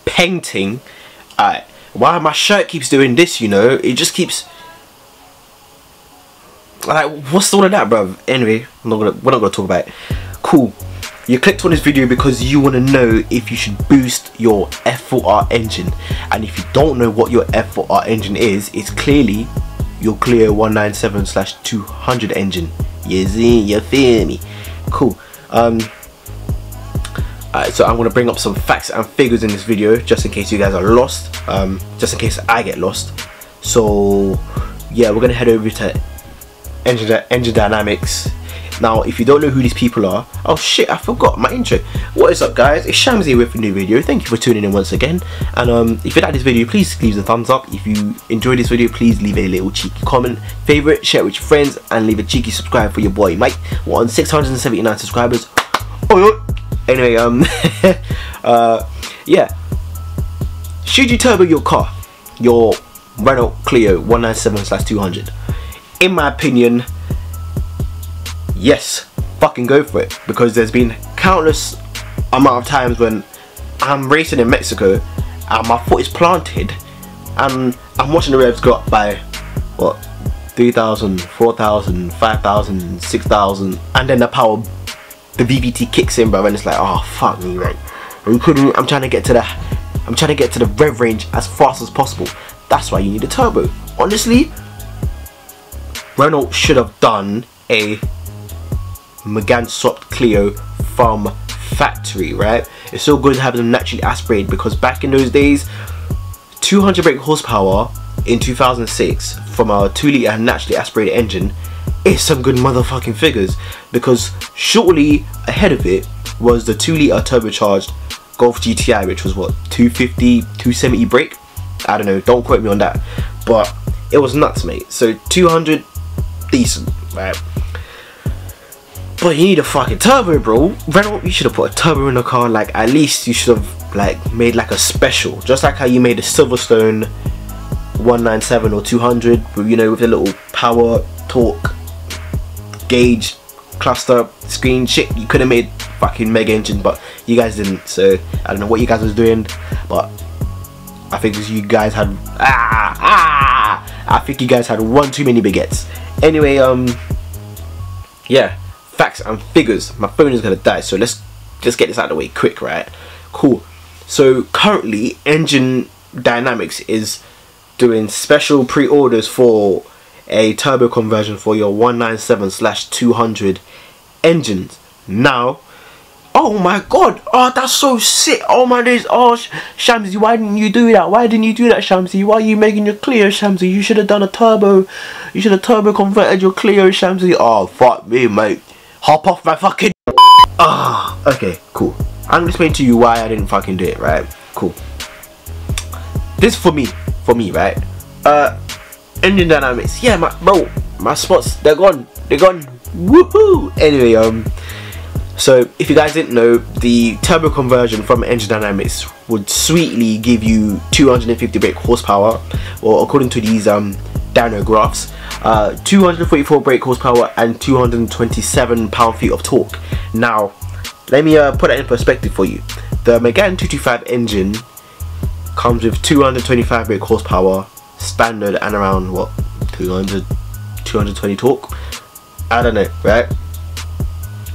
Painting. Alright, why my shirt keeps doing this, you know? It just keeps like, what's all of that, bruv? Anyway, we're not gonna talk about it. Cool. You clicked on this video because you want to know if you should boost your F4R engine, and if you don't know what your F4R engine is, it's clearly your Clio 197/200 engine. You see, you feel me? Cool. So I'm going to bring up some facts and figures in this video, just in case you guys are lost, just in case I get lost. So yeah, we're going to head over to Engine Dynamics. Now, if you don't know who these people are, oh shit, I forgot my intro. What is up, guys? It's Shams here with a new video. Thank you for tuning in once again. And if you like this video, please leave a thumbs up. If you enjoyed this video, please leave a little cheeky comment, favorite, share it with your friends, and leave a cheeky subscribe for your boy Mike. We're on 679 subscribers. Oh, anyway, yeah. Should you turbo your car, your Renault Clio 197/200? In my opinion, yes, fucking go for it, because there's been countless amount of times when I'm racing in Mexico and my foot is planted and I'm watching the revs go up by what, 3,000, 4,000, 5,000, 6,000, and then the VVT kicks in, bro, and it's like, oh fuck me, right? I'm trying to get to the rev range as fast as possible. That's why you need a turbo. Honestly, Renault should have done a Megane swapped Clio from factory, right? It's so good having them naturally aspirated, because back in those days, 200 brake horsepower in 2006 from a 2-litre naturally aspirated engine is some good motherfucking figures, because shortly ahead of it was the 2-litre turbocharged Golf GTI, which was what, 250, 270 brake? I don't know, don't quote me on that, but it was nuts, mate. So 200, decent, right? But you need a fucking turbo, bro. Renault, you should have put a turbo in the car. Like, at least you should have like made like a special, just like how you made the Silverstone 197 or 200, you know, with the little power, torque, gauge, cluster, screen shit. You could have made fucking mega engine, but you guys didn't. So I don't know what you guys was doing, but I think you guys had I think you guys had one too many baguettes. Anyway, yeah, facts and figures. My phone is gonna die, so let's just get this out of the way quick, right? Cool. So currently, Engine Dynamics is doing special pre-orders for a turbo conversion for your 197/200 engines. Now, oh my god, oh that's so sick, oh my days, oh Shamsy, why didn't you do that? Why didn't you do that, Shamsy? Why are you making your Clio, Shamsy? You should have done a turbo, you should have turbo converted your Clio, Shamsy. Oh fuck me, mate, hop off my fucking okay, cool. I'm gonna explain to you why I didn't fucking do it, right? Cool. This for me, right? Engine Dynamics, yeah, my spots, they're gone, woohoo. Anyway, so if you guys didn't know, the turbo conversion from Engine Dynamics would sweetly give you 250 brake horsepower, or according to these dyno graphs, 244 brake horsepower and 227 pound-feet of torque. Now, let me put that in perspective for you. The Megane 225 engine comes with 225 brake horsepower standard and around what, 220 torque. I don't know, right?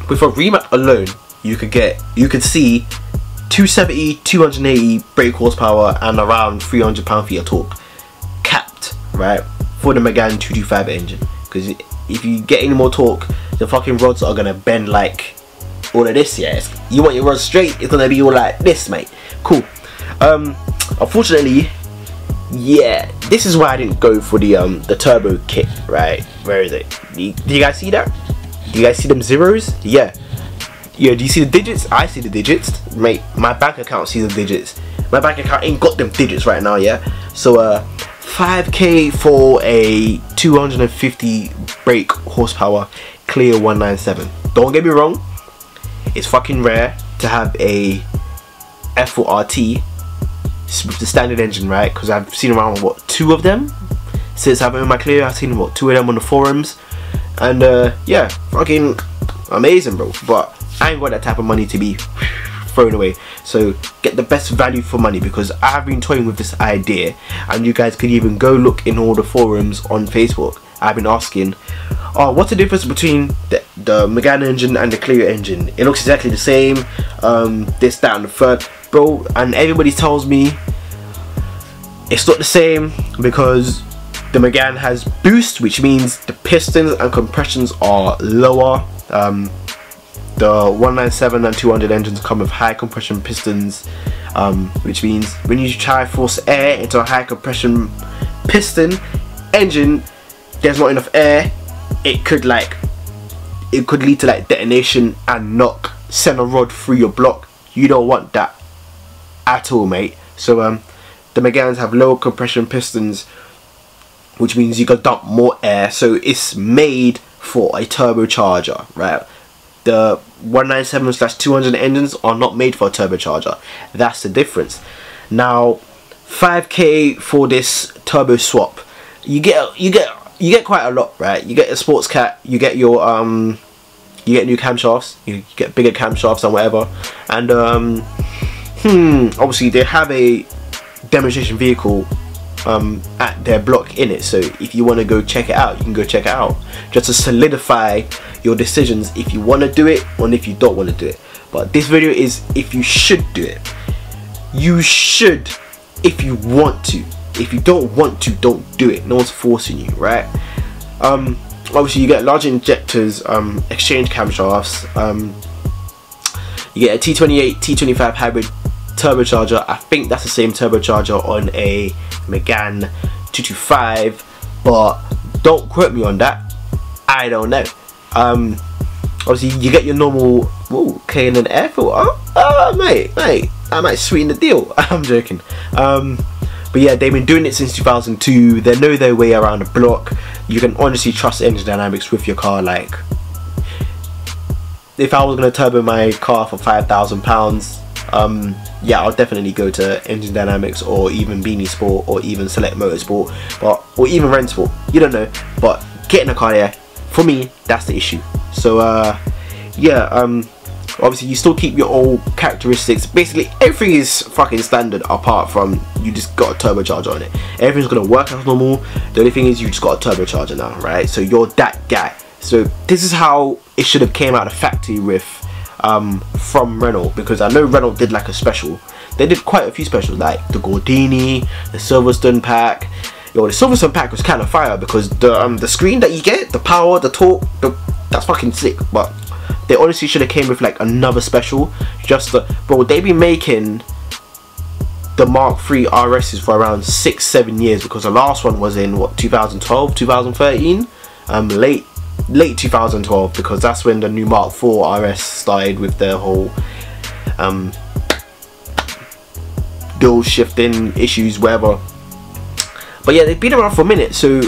With a remap alone, you could see 270, 280 brake horsepower and around 300 pound-feet of torque capped, right, for the Megane 225 engine. Because if you get any more torque, the fucking rods are gonna bend like all of this. Yeah, you want your rods straight, it's gonna be all like this, mate. Cool. Unfortunately, yeah, this is why I didn't go for the turbo kit, right? Where is it? Do you guys see that? Do you guys see them zeros? Yeah. Yeah, do you see the digits? I see the digits. Mate, my bank account sees the digits. My bank account ain't got them digits right now, yeah? So, 5k for a 250 brake horsepower Clio 197. Don't get me wrong, it's fucking rare to have a F4RT with the standard engine, right? Because I've seen around what, 2 of them since I've been in my Clio. I've seen what, 2 of them on the forums, and yeah, fucking amazing, bro. But I ain't got that type of money to be thrown away, so get the best value for money, because I've been toying with this idea, and you guys could even go look in all the forums on Facebook. I've been asking, oh, what's the difference between the Megane engine and the Clio engine? It looks exactly the same, this, that and the third, bro, and everybody tells me it's not the same, because the Megane has boost, which means the pistons and compressions are lower. The 197 and 200 engines come with high compression pistons, which means when you try to force air into a high compression piston engine, there's not enough air. It could lead to like detonation and knock center rod through your block. You don't want that at all, mate. So the Meganes have low compression pistons, which means you can dump more air, so it's made for a turbocharger, right? The 197/200 engines are not made for a turbocharger. That's the difference. Now 5k for this turbo swap, you get quite a lot, right? You get a sports cat, you get your you get new camshafts, you get bigger camshafts and whatever, and obviously they have a demonstration vehicle at their block in it, so if you want to go check it out, you can go check it out, just to solidify your decisions if you want to do it or if you don't want to do it. But this video is if you should do it. You should if you want to. If you don't want to, don't do it. No one's forcing you, right? Obviously you get larger injectors, exchange camshafts, you get a T28 T25 hybrid turbocharger. I think that's the same turbocharger on a Megane 225, but don't quote me on that, I don't know. Obviously you get your normal K&N air filter. Mate, I might sweeten the deal. I'm joking. But yeah, they've been doing it since 2002. They know their way around the block. You can honestly trust Engine Dynamics with your car. Like, if I was gonna turbo my car for £5,000, yeah, I'll definitely go to Engine Dynamics, or even Beanie Sport, or even Select Motorsport, or even Rennsport. You don't know, but getting a car there, for me, that's the issue. So yeah, obviously you still keep your old characteristics. Basically everything is fucking standard, apart from you just got a turbocharger on it. Everything's gonna work as normal. The only thing is you just got a turbocharger now, right? So you're that guy. So this is how it should have came out of the factory with from Renault, because I know Renault did like a special. They did quite a few specials, like the Gordini, the Silverstone pack. Yo, the Silverstone pack was kind of fire, because the screen that you get, the power, the torque, that's fucking sick. But they honestly should have came with like another special. Just bro, they be making the Mark III RSs for around 6-7 years, because the last one was in what, 2012, 2013, late 2012, because that's when the new Mark IV RS started with their whole dual shifting issues, whatever. But yeah, they've been around for a minute, so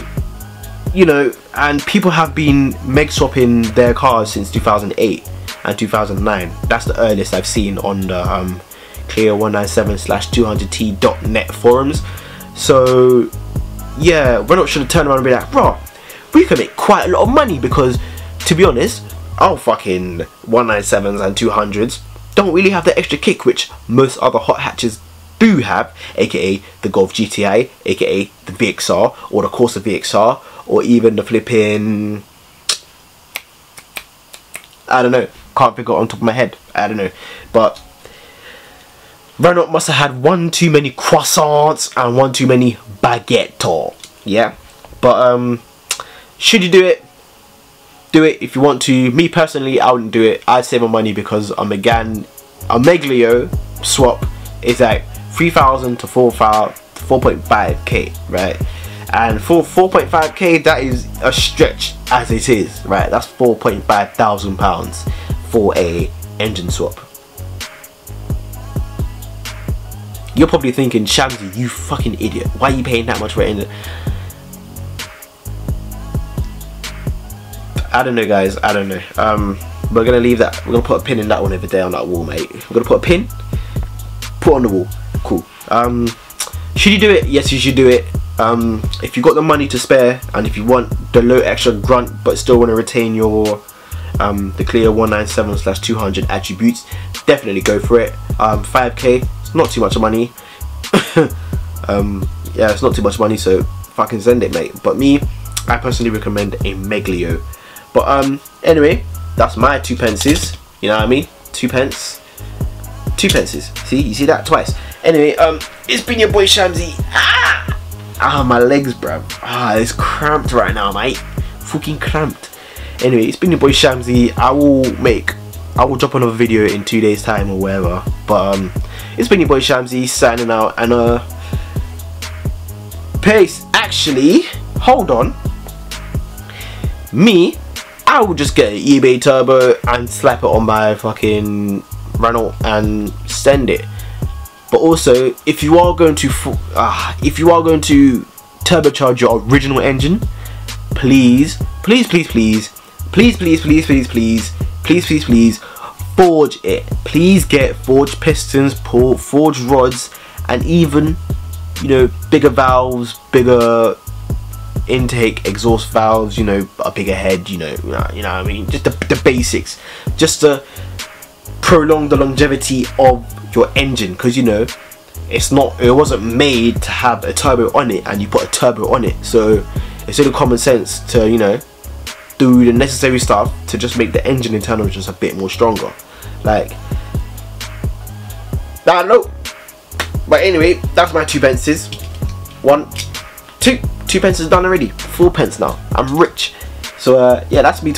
you know, and people have been meg swapping their cars since 2008 and 2009. That's the earliest I've seen on the Clio 197/200t.net forums. So yeah, Renault should have turned around and be like, bro, we can make quite a lot of money, because to be honest, our fucking 197s and 200s don't really have the extra kick which most other hot hatches do have, aka the Golf GTI, aka the VXR, or the Corsa VXR, or even the flipping, I don't know, can't figure it on top of my head, I don't know. But Renault must have had one too many croissants and one too many baguettes, yeah. But should you do it? Do it if you want to. Me personally, I wouldn't do it. I'd save my money, because a Meglio swap is like 3,000 to 4.5k, right? And for 4.5k, that is a stretch as it is, right? That's £4,500 for a engine swap. You're probably thinking, Shamsi, you fucking idiot. Why are you paying that much for it? I don't know, guys. I don't know. We're gonna leave that. We're gonna put a pin in that one over there on that wall, mate. We're gonna put a pin. Put it on the wall. Cool. Should you do it? Yes, you should do it. If you got the money to spare, and if you want the low extra grunt but still want to retain your the clear 197/200 attributes, definitely go for it. 5k, it's not too much money. Yeah, it's not too much money, so fucking send it, mate. But me, I personally recommend a Meglio. But anyway, that's my 2 pences. You know what I mean? 2 pence. 2 pences. See, you see that twice. Anyway, it's been your boy Shamsi. My legs, bruv. It's cramped right now, mate. Fucking cramped. Anyway, it's been your boy Shamsi. I will drop another video in 2 days time or whatever. But it's been your boy Shamsi signing out, and peace. Actually, hold on. I will just get an eBay Turbo and slap it on my fucking Renault and send it. But also, if you are going to turbocharge your original engine, please forge it. Please get forged pistons, forged rods, and even, you know, bigger valves, bigger intake, exhaust valves, you know, a bigger head, you know what I mean, just the basics, just to prolong the longevity of your engine, because you know it wasn't made to have a turbo on it, and you put a turbo on it, so it's only common sense to, you know, do the necessary stuff to just make the engine internal just a bit more stronger. Like, I don't know. But anyway, that's my 2 pences. 1, 2 pence is done already. 4 pence now. I'm rich. So yeah, that's me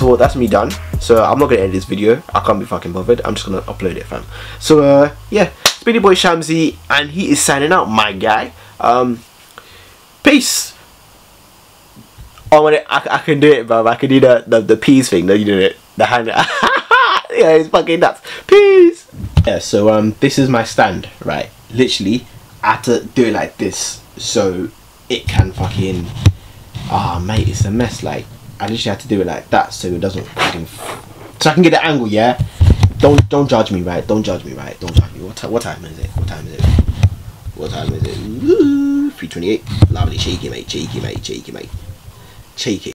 done. So I'm not gonna end this video. I can't be fucking bothered. I'm just gonna upload it, fam. So yeah, it's been your boy Shamsi, and he is signing out, my guy. Peace. I can do it, bro. I can do the peace thing. No, you do it. The hand. Yeah, it's fucking nuts. Peace. Yeah. So this is my stand, right? Literally, I had to do it like this so it can fucking. Mate, it's a mess. Like, I literally had to do it like that so it doesn't fucking. So I can get the angle, yeah. Don't judge me, right? Don't judge me, right? Don't judge me. What time is it? What time is it? What time is it? 3:28. Lovely, cheeky mate, cheeky mate, cheeky mate, cheeky.